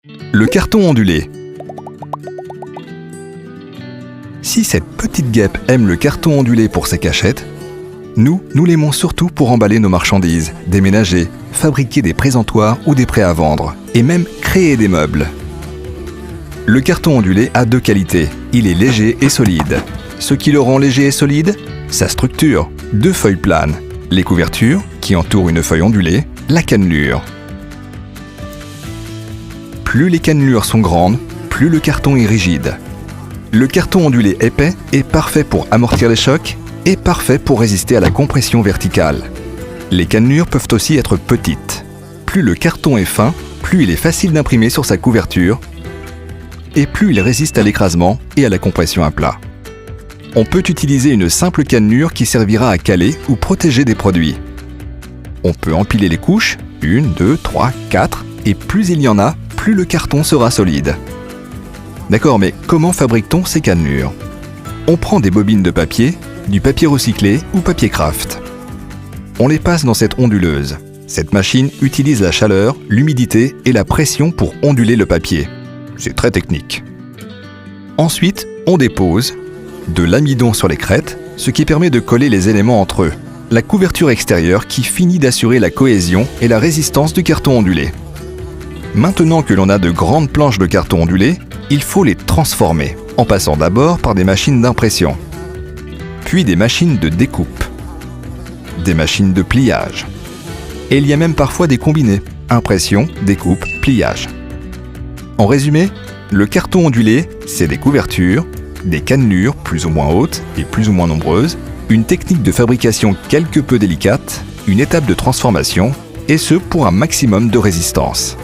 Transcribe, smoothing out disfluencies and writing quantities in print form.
Le carton ondulé. Si cette petite guêpe aime le carton ondulé pour ses cachettes, nous l'aimons surtout pour emballer nos marchandises, déménager, fabriquer des présentoirs ou des prêts à vendre, et même créer des meubles. Le carton ondulé a deux qualités. Il est léger et solide. Ce qui le rend léger et solide, sa structure. Deux feuilles planes, les couvertures qui entourent une feuille ondulée, la cannelure. Plus les cannelures sont grandes, plus le carton est rigide. Le carton ondulé épais est parfait pour amortir les chocs et parfait pour résister à la compression verticale. Les cannelures peuvent aussi être petites. Plus le carton est fin, plus il est facile d'imprimer sur sa couverture et plus il résiste à l'écrasement et à la compression à plat. On peut utiliser une simple cannelure qui servira à caler ou protéger des produits. On peut empiler les couches, 1, 2, 3, 4, et plus il y en a, plus le carton sera solide. D'accord, mais comment fabrique-t-on ces cannelures? On prend des bobines de papier, du papier recyclé ou papier craft. On les passe dans cette onduleuse. Cette machine utilise la chaleur, l'humidité et la pression pour onduler le papier. C'est très technique. Ensuite, on dépose de l'amidon sur les crêtes, ce qui permet de coller les éléments entre eux. La couverture extérieure qui finit d'assurer la cohésion et la résistance du carton ondulé. Maintenant que l'on a de grandes planches de carton ondulé, il faut les transformer, en passant d'abord par des machines d'impression, puis des machines de découpe, des machines de pliage. Et il y a même parfois des combinés, impression, découpe, pliage. En résumé, le carton ondulé, c'est des couvertures, des cannelures plus ou moins hautes et plus ou moins nombreuses, une technique de fabrication quelque peu délicate, une étape de transformation, et ce pour un maximum de résistance.